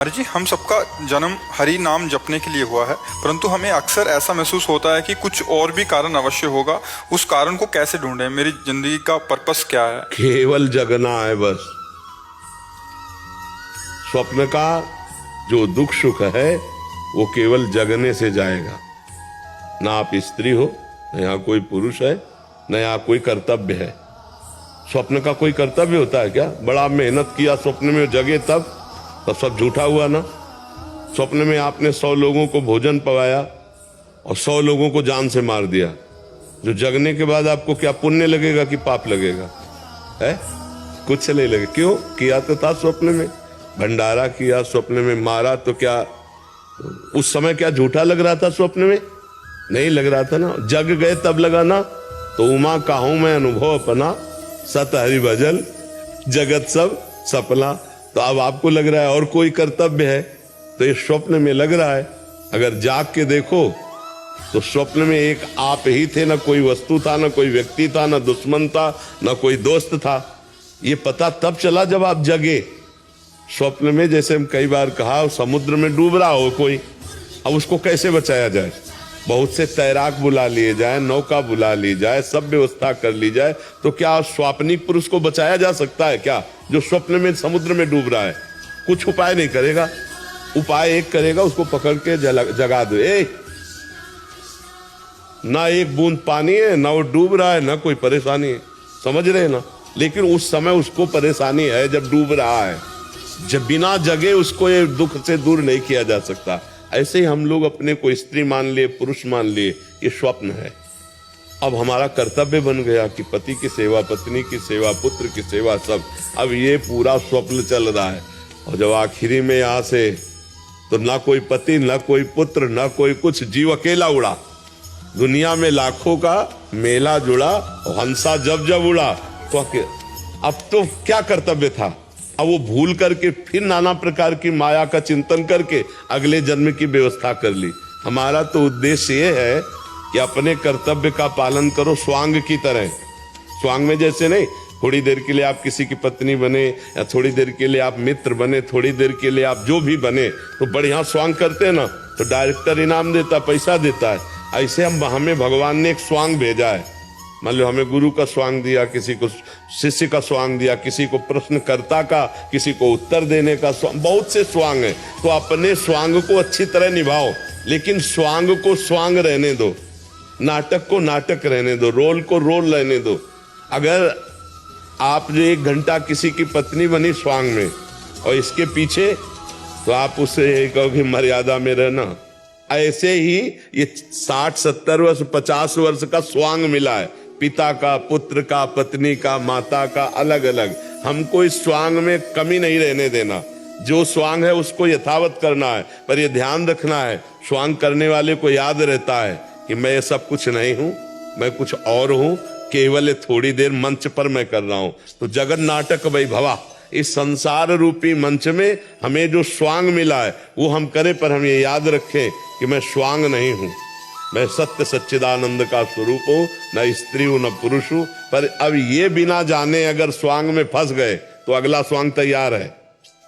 हरि जी, हम सबका जन्म हरि नाम जपने के लिए हुआ है, परंतु हमें अक्सर ऐसा महसूस होता है कि कुछ और भी कारण अवश्य होगा। उस कारण को कैसे ढूंढें? मेरी जिंदगी का पर्पस क्या है? केवल जगना है बस। स्वप्न का जो दुख सुख है वो केवल जगने से जाएगा। ना आप स्त्री हो, न यहाँ कोई पुरुष है, न यहाँ कोई कर्तव्य है। स्वप्न का कोई कर्तव्य होता है क्या? बड़ा मेहनत किया स्वप्न में जगे तब सब झूठा हुआ ना। स्वप्न में आपने 100 लोगों को भोजन पवाया और 100 लोगों को जान से मार दिया। जो जगने के बाद आपको क्या पुण्य लगेगा कि पाप लगेगा? है कुछ नहीं लगे। क्यों? किया तो था स्वप्न में, भंडारा किया स्वप्न में, मारा तो क्या उस समय क्या झूठा लग रहा था? स्वप्न में नहीं लग रहा था ना। जग गए तब लगा ना। तो उमा काहूं मैं अनुभव अपना, सत हरि भजन जगत सब सपना। तो अब आपको लग रहा है और कोई कर्तव्य है, तो ये स्वप्न में लग रहा है। अगर जाग के देखो तो स्वप्न में एक आप ही थे, ना कोई वस्तु था, ना कोई व्यक्ति था, ना दुश्मन था, ना कोई दोस्त था। ये पता तब चला जब आप जगे। स्वप्न में जैसे हम कई बार कहा, समुद्र में डूब रहा हो कोई, अब उसको कैसे बचाया जाए? बहुत से तैराक बुला लिए जाए, नौका बुला ली जाए, सब व्यवस्था कर ली जाए, तो क्या स्वाप्निक पुरुष को बचाया जा सकता है क्या, जो स्वप्न में समुद्र में डूब रहा है? कुछ उपाय नहीं करेगा। उपाय एक करेगा, उसको पकड़ के जगा दो। ना एक बूंद पानी है, ना वो डूब रहा है, ना कोई परेशानी है। समझ रहे ना? लेकिन उस समय उसको परेशानी है जब डूब रहा है। जब बिना जगे उसको ये दुख से दूर नहीं किया जा सकता। ऐसे ही हम लोग अपने को स्त्री मान लिए, पुरुष मान लिए, ये स्वप्न है। अब हमारा कर्तव्य बन गया कि पति की सेवा, पत्नी की सेवा, पुत्र की सेवा, सब। अब ये पूरा स्वप्न चल रहा है। और जब आखिरी में यहाँ से तो ना कोई पति, ना कोई पुत्र, ना कोई कुछ, जीव अकेला उड़ा। दुनिया में लाखों का मेला जुड़ा, हंसा जब जब उड़ा। तो अब तो क्या कर्तव्य था? अब वो भूल करके फिर नाना प्रकार की माया का चिंतन करके अगले जन्म की व्यवस्था कर ली। हमारा तो उद्देश्य ये है कि अपने कर्तव्य का पालन करो स्वांग की तरह। स्वांग में जैसे नहीं, थोड़ी देर के लिए आप किसी की पत्नी बने, या थोड़ी देर के लिए आप मित्र बने, थोड़ी देर के लिए आप जो भी बने, तो बढ़िया स्वांग करते हैं ना, तो डायरेक्टर इनाम देता, पैसा देता है। ऐसे हमें भगवान ने एक स्वांग भेजा है। मान लो हमें गुरु का स्वांग दिया, किसी को शिष्य का स्वांग दिया, किसी को प्रश्नकर्ता का, किसी को उत्तर देने का स्वांग, बहुत से स्वांग हैं। तो अपने स्वांग को अच्छी तरह निभाओ, लेकिन स्वांग को स्वांग रहने दो, नाटक को नाटक रहने दो, रोल को रोल रहने दो। अगर आप जो 1 घंटा किसी की पत्नी बनी स्वांग में और इसके पीछे, तो आप उससे कहो कि मर्यादा में रहना। ऐसे ही ये 60, 70 वर्ष, 50 वर्ष का स्वांग मिला है, पिता का, पुत्र का, पत्नी का, माता का, अलग अलग। हमको इस स्वांग में कमी नहीं रहने देना। जो स्वांग है उसको यथावत करना है, पर यह ध्यान रखना है, स्वांग करने वाले को याद रहता है कि मैं ये सब कुछ नहीं हूं, मैं कुछ और हूं, केवल थोड़ी देर मंच पर मैं कर रहा हूं। तो जगत नाटक वैभवा, इस संसार रूपी मंच में हमें जो स्वांग मिला है वो हम करें, पर हम ये याद रखें कि मैं स्वांग नहीं हूं, मैं सत्य सच्चिदानंद का स्वरूप हूं, न स्त्री हूं न पुरुष हूं। पर अब ये बिना जाने अगर स्वांग में फंस गए तो अगला स्वांग तैयार है।